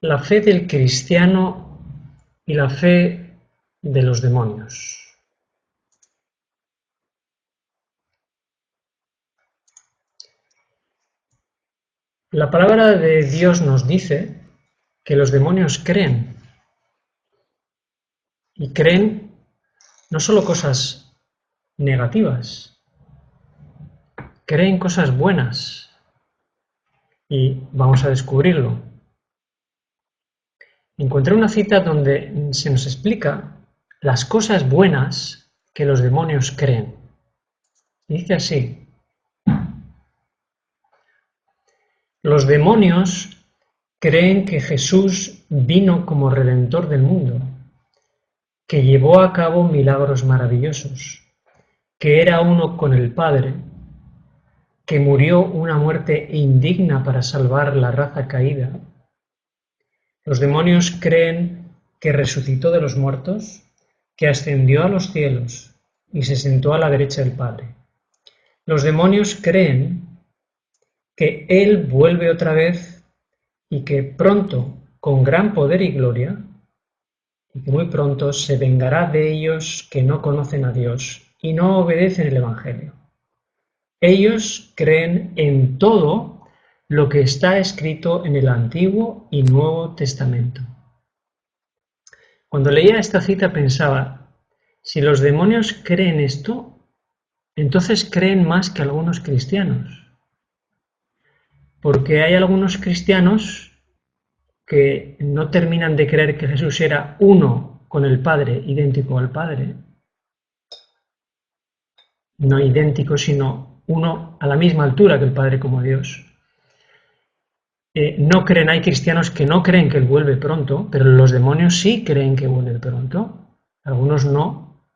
la fe del cristiano y la fe de los demonios. La palabra de Dios nos dice que los demonios creen, y creen no solo cosas negativas, creen cosas buenas, y vamos a descubrirlo. Encontré una cita donde se nos explica las cosas buenas que los demonios creen. Dice así: los demonios creen que Jesús vino como Redentor del mundo, que llevó a cabo milagros maravillosos, que era uno con el Padre, que murió una muerte indigna para salvar la raza caída. Los demonios creen que resucitó de los muertos, que ascendió a los cielos y se sentó a la derecha del Padre. Los demonios creen que Él vuelve otra vez y que pronto, con gran poder y gloria, y que muy pronto se vengará de ellos que no conocen a Dios y no obedecen el Evangelio. Ellos creen en todo lo que está escrito en el Antiguo y Nuevo Testamento. Cuando leía esta cita pensaba, si los demonios creen esto, entonces creen más que algunos cristianos. Porque hay algunos cristianos que no terminan de creer que Jesús era uno con el Padre, idéntico al Padre. No idéntico, sino uno a la misma altura que el Padre como Dios. No creen, hay cristianos que no creen que Él vuelve pronto, pero los demonios sí creen que vuelve pronto, algunos no.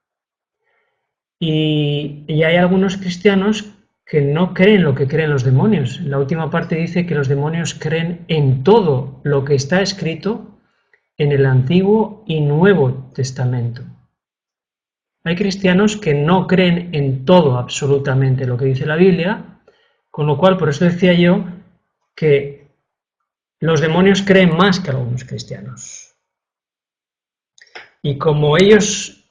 Y hay algunos cristianos que no creen lo que creen los demonios. La última parte dice que los demonios creen en todo lo que está escrito en el Antiguo y Nuevo Testamento. Hay cristianos que no creen en todo absolutamente lo que dice la Biblia, con lo cual, por eso decía yo que los demonios creen más que algunos cristianos. Y como ellos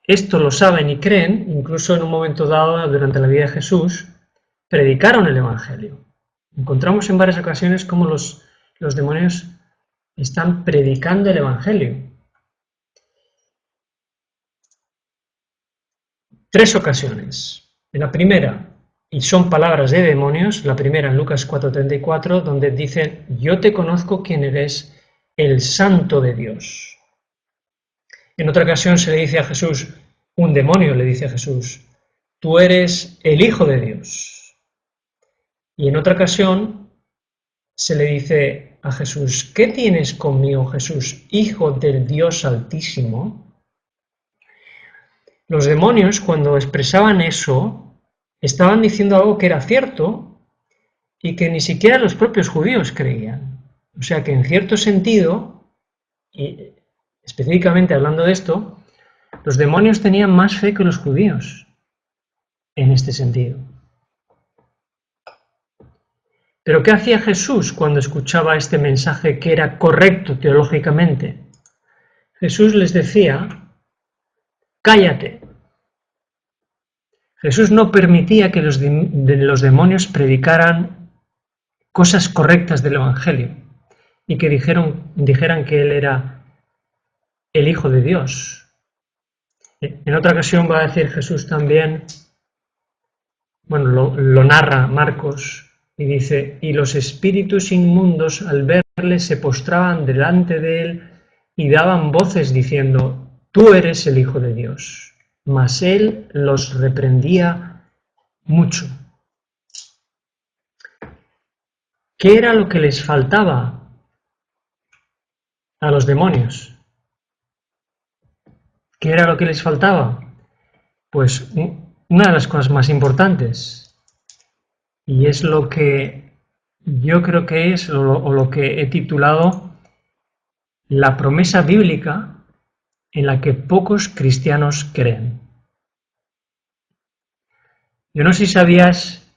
esto lo saben y creen, incluso en un momento dado, durante la vida de Jesús, predicaron el Evangelio. Encontramos en varias ocasiones cómo los demonios están predicando el Evangelio. 3 ocasiones. En la primera, y son palabras de demonios, la primera en Lucas 4:34, donde dice, yo te conozco quién eres, el Santo de Dios. En otra ocasión se le dice a Jesús, un demonio le dice a Jesús, tú eres el Hijo de Dios. Y en otra ocasión se le dice a Jesús, ¿qué tienes conmigo, Jesús, Hijo del Dios Altísimo? Los demonios, cuando expresaban eso, estaban diciendo algo que era cierto y que ni siquiera los propios judíos creían. O sea que en cierto sentido, y específicamente hablando de esto, los demonios tenían más fe que los judíos en este sentido. Pero ¿qué hacía Jesús cuando escuchaba este mensaje que era correcto teológicamente? Jesús les decía, cállate. Jesús no permitía que los demonios predicaran cosas correctas del Evangelio y que dijeran que Él era el Hijo de Dios. En otra ocasión va a decir Jesús también, bueno, lo narra Marcos y dice, y los espíritus inmundos al verle se postraban delante de Él y daban voces diciendo, tú eres el Hijo de Dios. Mas Él los reprendía mucho. ¿Qué era lo que les faltaba a los demonios? ¿Qué era lo que les faltaba? Pues una de las cosas más importantes, y es lo que yo creo que es, o lo que he titulado, la promesa bíblica en la que pocos cristianos creen. Yo no sé si sabías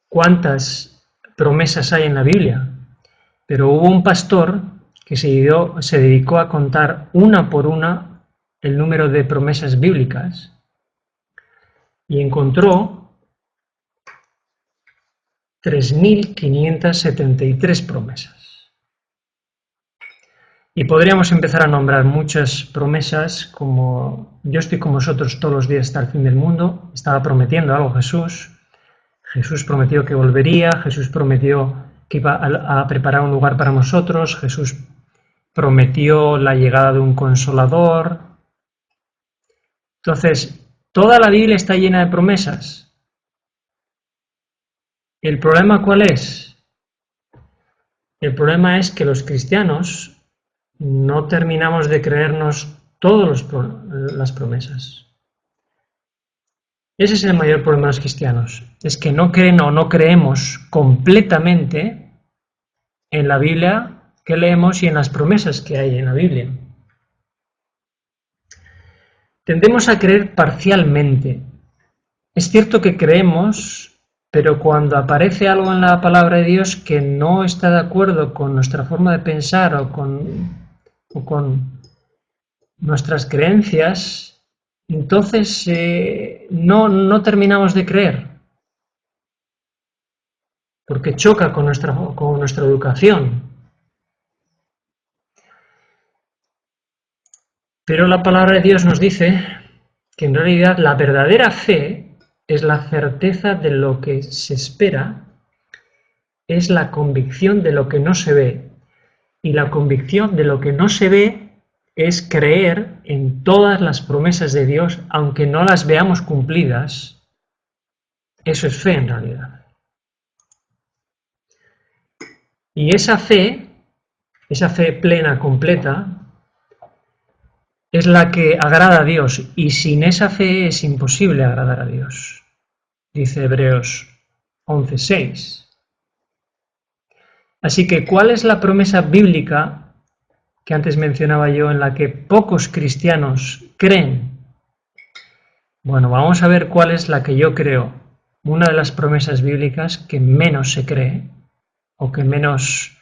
cuántas promesas hay en la Biblia. Pero hubo un pastor que se dedicó a contar una por una el número de promesas bíblicas y encontró 3.573 promesas. Y podríamos empezar a nombrar muchas promesas, como yo estoy con vosotros todos los días hasta el fin del mundo. Estaba prometiendo algo Jesús. Jesús prometió que volvería, Jesús prometió que iba a preparar un lugar para nosotros, Jesús prometió la llegada de un consolador. Entonces, toda la Biblia está llena de promesas. ¿El problema cuál es? El problema es que los cristianos no terminamos de creernos todas las promesas. Ese es el mayor problema de los cristianos, es que no creen o no creemos completamente en la Biblia que leemos y en las promesas que hay en la Biblia. Tendemos a creer parcialmente. Es cierto que creemos, pero cuando aparece algo en la palabra de Dios que no está de acuerdo con nuestra forma de pensar o con nuestras creencias, entonces no terminamos de creer, porque choca con nuestra educación. Pero la palabra de Dios nos dice que en realidad la verdadera fe es la certeza de lo que se espera, es la convicción de lo que no se ve. Y la convicción de lo que no se ve es creer en todas las promesas de Dios, aunque no las veamos cumplidas. Eso es fe en realidad. Y esa fe plena, completa, es la que agrada a Dios, y sin esa fe es imposible agradar a Dios, dice Hebreos 11:6. Así que, ¿cuál es la promesa bíblica que antes mencionaba yo en la que pocos cristianos creen? Bueno, vamos a ver cuál es la que yo creo, una de las promesas bíblicas que menos se cree, o que menos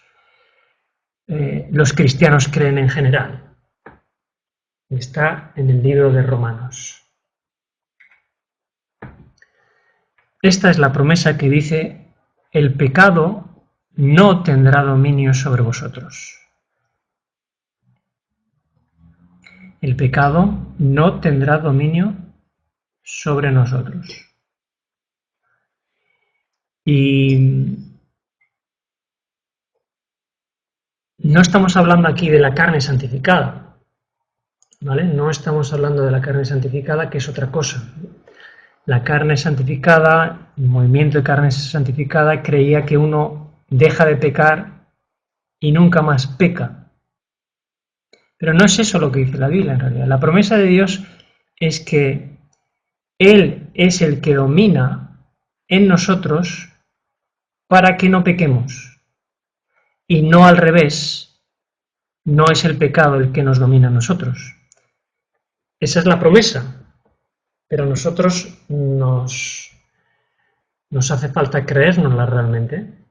los cristianos creen en general. Está en el libro de Romanos. Esta es la promesa que dice: el pecado no tendrá dominio sobre vosotros. El pecado no tendrá dominio sobre nosotros. Y no estamos hablando aquí de la carne santificada, ¿vale? No estamos hablando de la carne santificada, que es otra cosa. La carne santificada, el movimiento de carne santificada, creía que uno deja de pecar y nunca más peca. Pero no es eso lo que dice la Biblia en realidad. La promesa de Dios es que Él es el que domina en nosotros para que no pequemos. Y no al revés, no es el pecado el que nos domina a nosotros. Esa es la promesa. Pero a nosotros nos hace falta creérnosla realmente,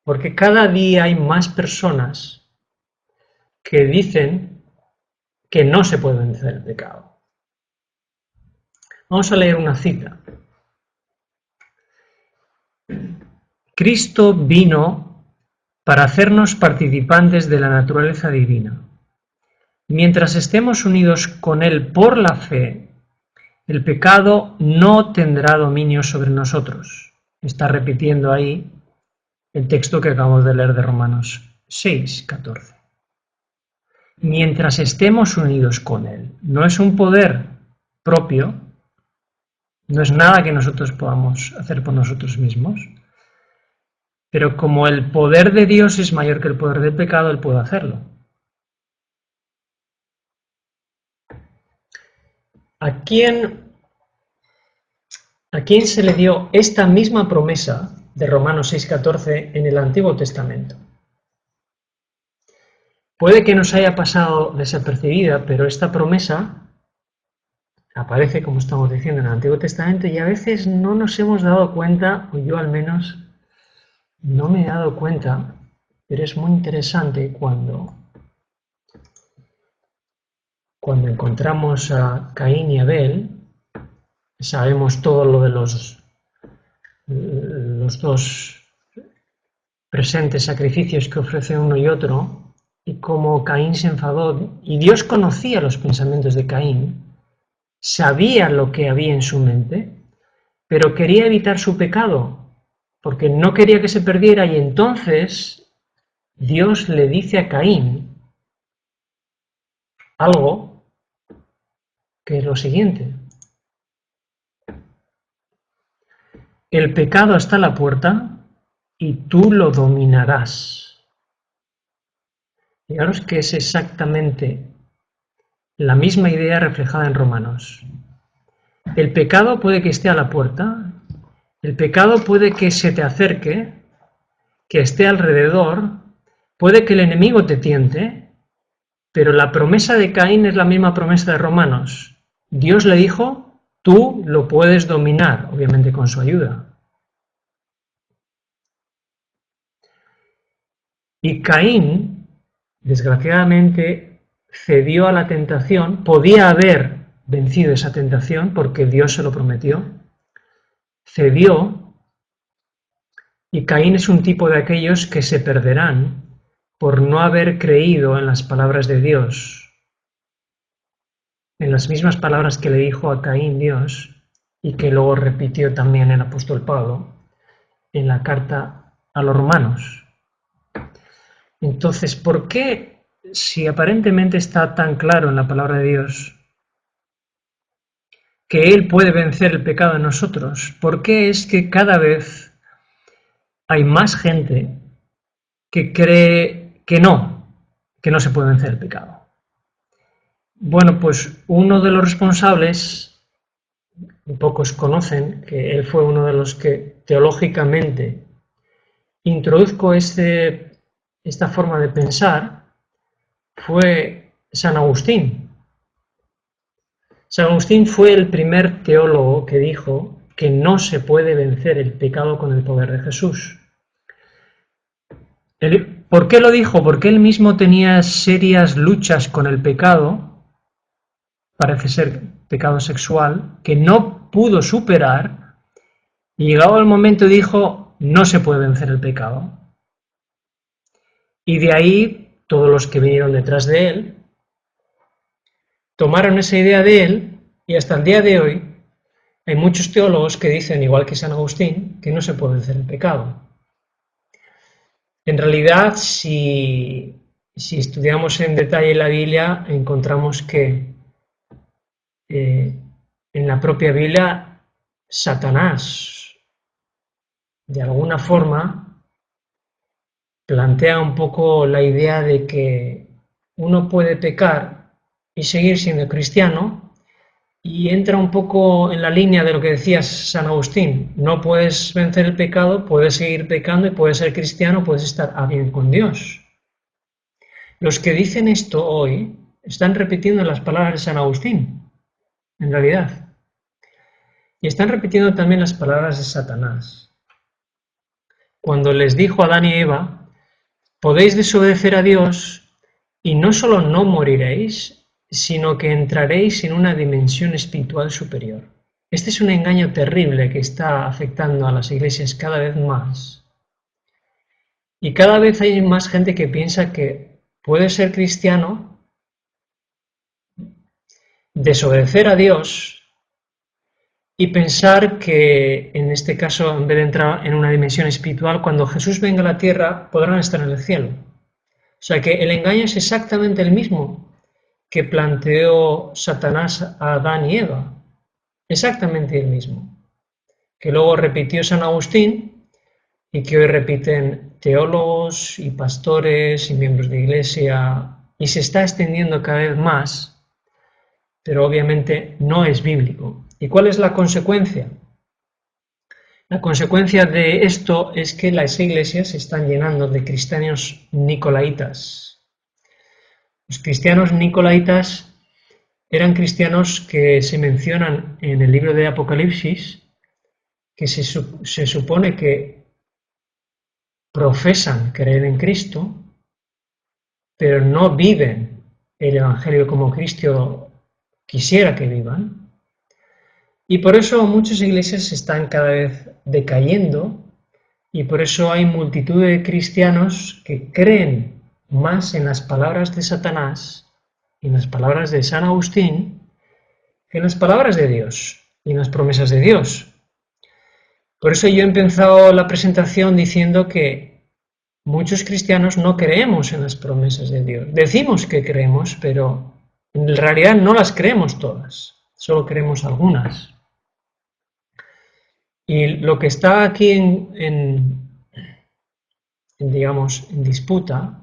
porque cada día hay más personas que dicen que no se puede vencer el pecado. Vamos a leer una cita. Cristo vino para hacernos participantes de la naturaleza divina. Mientras estemos unidos con Él por la fe, el pecado no tendrá dominio sobre nosotros. Está repitiendo ahí el texto que acabamos de leer de Romanos 6:14. Mientras estemos unidos con Él. No es un poder propio, no es nada que nosotros podamos hacer por nosotros mismos, pero como el poder de Dios es mayor que el poder del pecado, Él puede hacerlo. ¿A quién se le dio esta misma promesa de Romanos 6:14 en el Antiguo Testamento? Puede que nos haya pasado desapercibida, pero esta promesa aparece, como estamos diciendo, en el Antiguo Testamento, y a veces no nos hemos dado cuenta, o yo al menos no me he dado cuenta, pero es muy interesante cuando encontramos a Caín y Abel. Sabemos todo lo de los dos presentes sacrificios que ofrece uno y otro, y cómo Caín se enfadó, y Dios conocía los pensamientos de Caín, sabía lo que había en su mente, pero quería evitar su pecado, porque no quería que se perdiera, y entonces Dios le dice a Caín algo que es lo siguiente: el pecado está a la puerta y tú lo dominarás. Fijaros que es exactamente la misma idea reflejada en Romanos. El pecado puede que esté a la puerta, el pecado puede que se te acerque, que esté alrededor, puede que el enemigo te tiente, pero la promesa de Caín es la misma promesa de Romanos. Dios le dijo, tú lo puedes dominar, obviamente con su ayuda. Y Caín, desgraciadamente, cedió a la tentación, podía haber vencido esa tentación porque Dios se lo prometió, cedió, y Caín es un tipo de aquellos que se perderán por no haber creído en las palabras de Dios, en las mismas palabras que le dijo a Caín Dios y que luego repitió también el apóstol Pablo en la carta a los romanos. Entonces, ¿por qué, si aparentemente está tan claro en la palabra de Dios que Él puede vencer el pecado en nosotros, por qué es que cada vez hay más gente que cree que no se puede vencer el pecado? Bueno, pues uno de los responsables, pocos conocen, que él fue uno de los que teológicamente introdujo esta forma de pensar, fue San Agustín. San Agustín fue el primer teólogo que dijo que no se puede vencer el pecado con el poder de Jesús. ¿Por qué lo dijo? Porque él mismo tenía serias luchas con el pecado, parece ser pecado sexual, que no pudo superar, y llegado el momento dijo, no se puede vencer el pecado. Y de ahí todos los que vinieron detrás de él tomaron esa idea de él, y hasta el día de hoy hay muchos teólogos que dicen, igual que San Agustín, que no se puede vencer el pecado. En realidad, si estudiamos en detalle la Biblia, encontramos que en la propia Biblia, Satanás, de alguna forma, plantea un poco la idea de que uno puede pecar y seguir siendo cristiano, y entra un poco en la línea de lo que decía San Agustín: no puedes vencer el pecado, puedes seguir pecando y puedes ser cristiano, puedes estar a bien con Dios. Los que dicen esto hoy están repitiendo las palabras de San Agustín, en realidad, y están repitiendo también las palabras de Satanás, cuando les dijo a Adán y Eva: podéis desobedecer a Dios y no solo no moriréis, sino que entraréis en una dimensión espiritual superior. Este es un engaño terrible que está afectando a las iglesias cada vez más. Y cada vez hay más gente que piensa que puede ser cristiano, desobedecer a Dios y pensar que, en este caso, en vez de entrar en una dimensión espiritual, cuando Jesús venga a la tierra, podrán estar en el cielo. O sea que el engaño es exactamente el mismo que planteó Satanás a Adán y Eva. Exactamente el mismo. Que luego repitió San Agustín y que hoy repiten teólogos y pastores y miembros de iglesia, y se está extendiendo cada vez más, pero obviamente no es bíblico. ¿Y cuál es la consecuencia? La consecuencia de esto es que las iglesias se están llenando de cristianos nicolaitas. Los cristianos nicolaitas eran cristianos que se mencionan en el libro de Apocalipsis, que se supone que profesan creer en Cristo, pero no viven el Evangelio como Cristo quisiera que vivan. Y por eso muchas iglesias están cada vez decayendo y por eso hay multitud de cristianos que creen más en las palabras de Satanás y en las palabras de San Agustín que en las palabras de Dios y en las promesas de Dios. Por eso yo he empezado la presentación diciendo que muchos cristianos no creemos en las promesas de Dios. Decimos que creemos, pero en realidad no las creemos todas, solo creemos algunas. Y lo que está aquí digamos, en disputa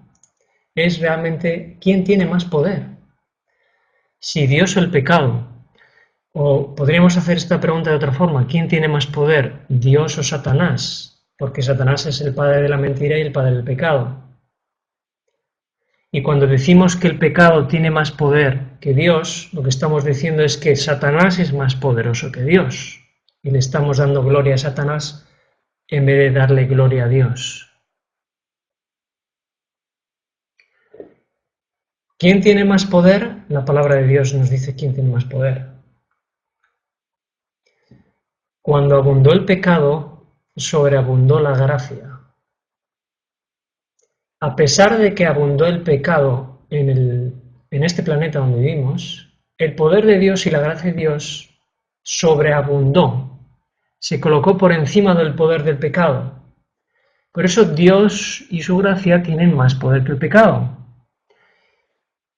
es realmente quién tiene más poder, si Dios o el pecado. O podríamos hacer esta pregunta de otra forma, ¿quién tiene más poder, Dios o Satanás? Porque Satanás es el padre de la mentira y el padre del pecado. Y cuando decimos que el pecado tiene más poder que Dios, lo que estamos diciendo es que Satanás es más poderoso que Dios. Y le estamos dando gloria a Satanás en vez de darle gloria a Dios. ¿Quién tiene más poder? La palabra de Dios nos dice quién tiene más poder. Cuando abundó el pecado, sobreabundó la gracia. A pesar de que abundó el pecado en este planeta donde vivimos, el poder de Dios y la gracia de Dios sobreabundó, se colocó por encima del poder del pecado. Por eso Dios y su gracia tienen más poder que el pecado.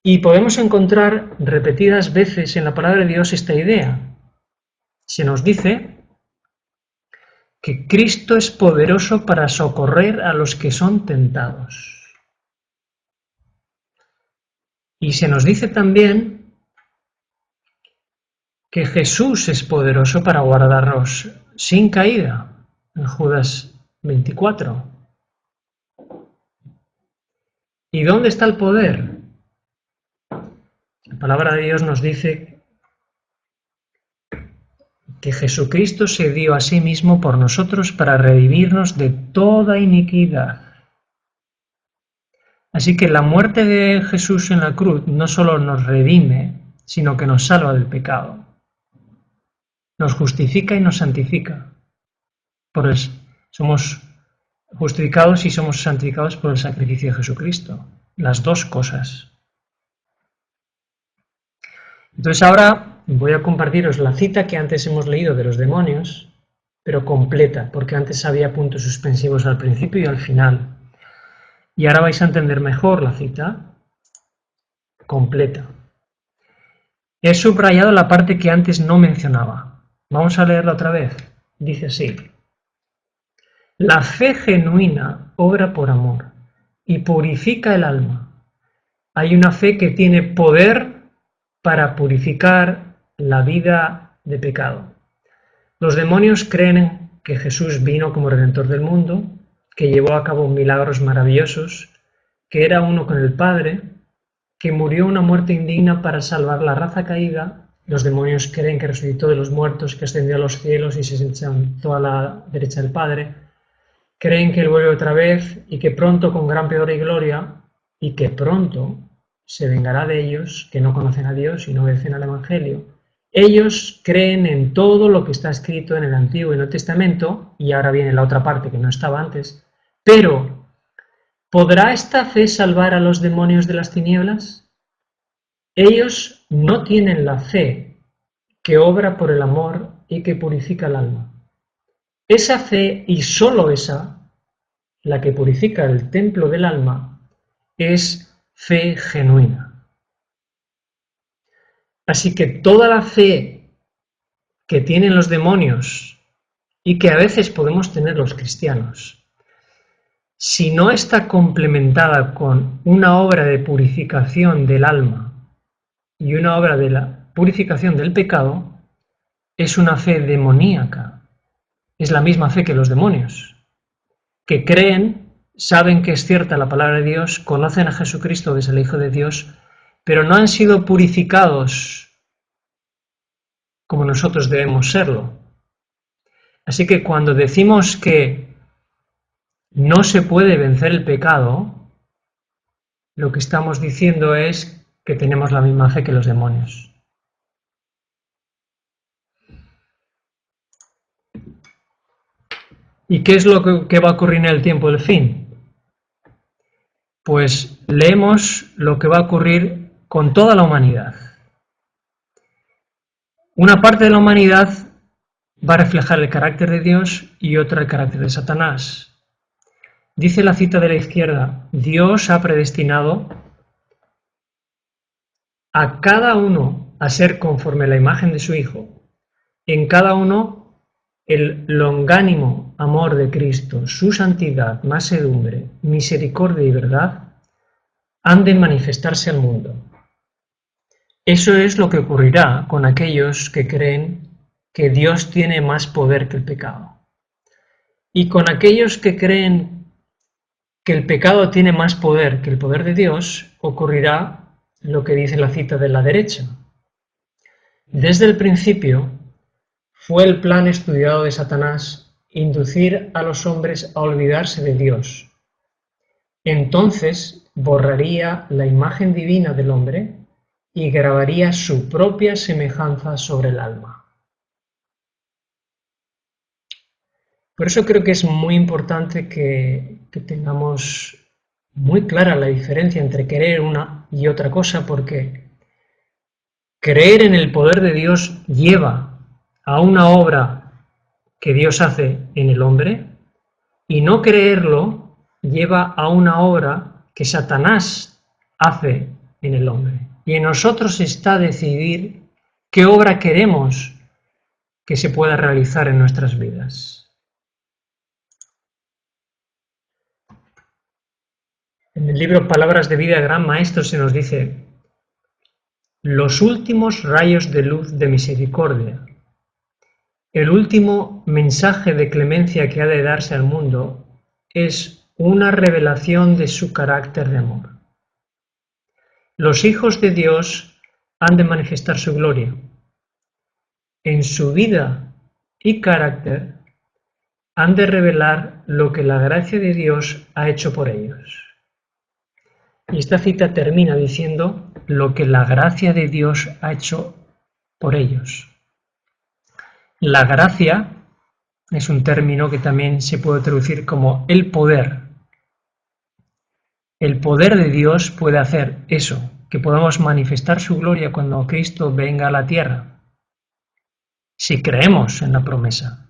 Y podemos encontrar repetidas veces en la palabra de Dios esta idea. Se nos dice que Cristo es poderoso para socorrer a los que son tentados. Y se nos dice también que Jesús es poderoso para guardarnos sin caída, en Judas 24. ¿Y dónde está el poder? La palabra de Dios nos dice que Jesucristo se dio a sí mismo por nosotros para redimirnos de toda iniquidad. Así que la muerte de Jesús en la cruz no solo nos redime, sino que nos salva del pecado. Nos justifica y nos santifica. Somos justificados y somos santificados por el sacrificio de Jesucristo. Las dos cosas. Entonces ahora voy a compartiros la cita que antes hemos leído de los demonios, pero completa, porque antes había puntos suspensivos al principio y al final. Y ahora vais a entender mejor la cita completa. He subrayado la parte que antes no mencionaba. Vamos a leerla otra vez. Dice así. La fe genuina obra por amor y purifica el alma. Hay una fe que tiene poder para purificar la vida de pecado. Los demonios creen que Jesús vino como Redentor del mundo, que llevó a cabo milagros maravillosos, que era uno con el Padre, que murió una muerte indigna para salvar la raza caída. Los demonios creen que resucitó de los muertos, que ascendió a los cielos y se sentó a la derecha del Padre. Creen que Él vuelve otra vez y que pronto, con gran poder y gloria, y que pronto se vengará de ellos que no conocen a Dios y no obedecen al Evangelio. Ellos creen en todo lo que está escrito en el Antiguo y Nuevo Testamento, y ahora viene la otra parte que no estaba antes, pero ¿podrá esta fe salvar a los demonios de las tinieblas? Ellos no tienen la fe que obra por el amor y que purifica el alma. Esa fe, y sólo esa, la que purifica el templo del alma, es fe genuina. Así que toda la fe que tienen los demonios y que a veces podemos tener los cristianos, si no está complementada con una obra de purificación del alma y una obra de la purificación del pecado, es una fe demoníaca. Es la misma fe que los demonios, que creen, saben que es cierta la palabra de Dios, conocen a Jesucristo, que es el Hijo de Dios, pero no han sido purificados como nosotros debemos serlo. Así que cuando decimos que no se puede vencer el pecado, lo que estamos diciendo es que tenemos la misma fe que los demonios. ¿Y qué es lo que va a ocurrir en el tiempo del fin? Pues leemos lo que va a ocurrir con toda la humanidad. Una parte de la humanidad va a reflejar el carácter de Dios y otra el carácter de Satanás. Dice la cita de la izquierda: Dios ha predestinado a cada uno a ser conforme a la imagen de su Hijo, en cada uno el longánimo amor de Cristo, su santidad, mansedumbre, misericordia y verdad han de manifestarse al mundo. Eso es lo que ocurrirá con aquellos que creen que Dios tiene más poder que el pecado. Y con aquellos que creen que el pecado tiene más poder que el poder de Dios, ocurrirá lo que dice la cita de la derecha. Desde el principio fue el plan estudiado de Satanás inducir a los hombres a olvidarse de Dios. Entonces borraría la imagen divina del hombre y grabaría su propia semejanza sobre el alma. Por eso creo que es muy importante que tengamos muy clara la diferencia entre creer una y otra cosa, porque creer en el poder de Dios lleva a una obra que Dios hace en el hombre, y no creerlo lleva a una obra que Satanás hace en el hombre. Y en nosotros está decidir qué obra queremos que se pueda realizar en nuestras vidas. En el libro Palabras de Vida, Gran Maestro, se nos dice: los últimos rayos de luz de misericordia, el último mensaje de clemencia que ha de darse al mundo, es una revelación de su carácter de amor. Los hijos de Dios han de manifestar su gloria. En su vida y carácter han de revelar lo que la gracia de Dios ha hecho por ellos. Y esta cita termina diciendo lo que la gracia de Dios ha hecho por ellos. La gracia es un término que también se puede traducir como el poder. El poder de Dios puede hacer eso, que podamos manifestar su gloria cuando Cristo venga a la tierra, si creemos en la promesa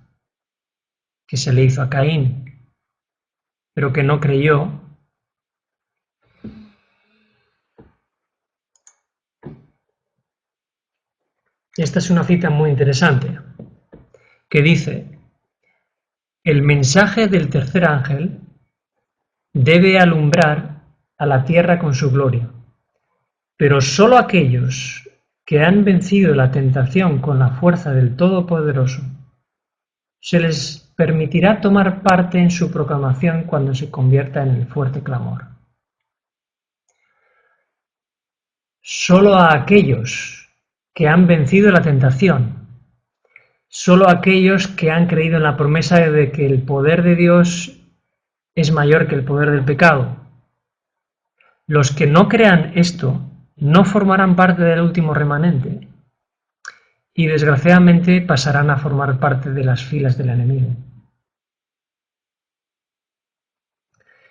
que se le hizo a Caín, pero que no creyó. Esta es una cita muy interesante, que dice: el mensaje del tercer ángel debe alumbrar a la tierra con su gloria, pero sólo aquellos que han vencido la tentación con la fuerza del Todopoderoso se les permitirá tomar parte en su proclamación cuando se convierta en el fuerte clamor. Sólo a aquellos que han vencido la tentación, sólo aquellos que han creído en la promesa de que el poder de Dios es mayor que el poder del pecado. Los que no crean esto no formarán parte del último remanente y desgraciadamente pasarán a formar parte de las filas del enemigo.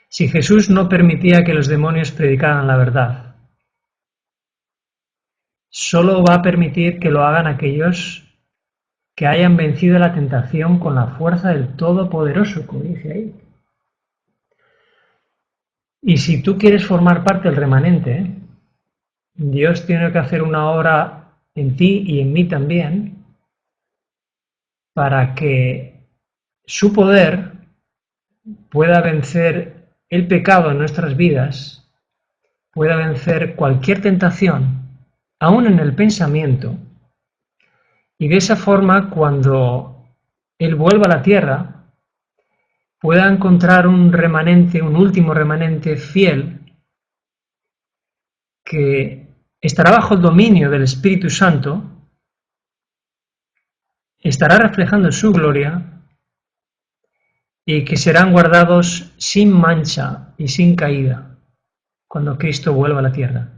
Si Jesús no permitía que los demonios predicaran la verdad, solo va a permitir que lo hagan aquellos que hayan vencido la tentación con la fuerza del Todopoderoso, como dice ahí. Y si tú quieres formar parte del remanente, Dios tiene que hacer una obra en ti y en mí también, para que su poder pueda vencer el pecado en nuestras vidas, pueda vencer cualquier tentación, aún en el pensamiento, y de esa forma, cuando Él vuelva a la tierra, pueda encontrar un remanente, un último remanente fiel, que estará bajo el dominio del Espíritu Santo, estará reflejando su gloria y que serán guardados sin mancha y sin caída cuando Cristo vuelva a la tierra.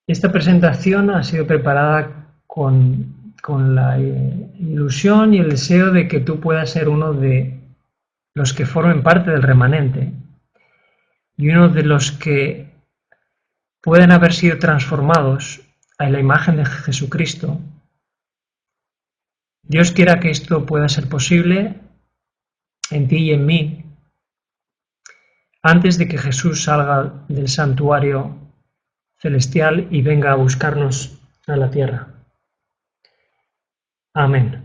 Esta presentación ha sido preparada con la ilusión y el deseo de que tú puedas ser uno de los que formen parte del remanente y uno de los que pueden haber sido transformados a la imagen de Jesucristo. Dios quiera que esto pueda ser posible en ti y en mí antes de que Jesús salga del santuario celestial y venga a buscarnos a la tierra. Amén.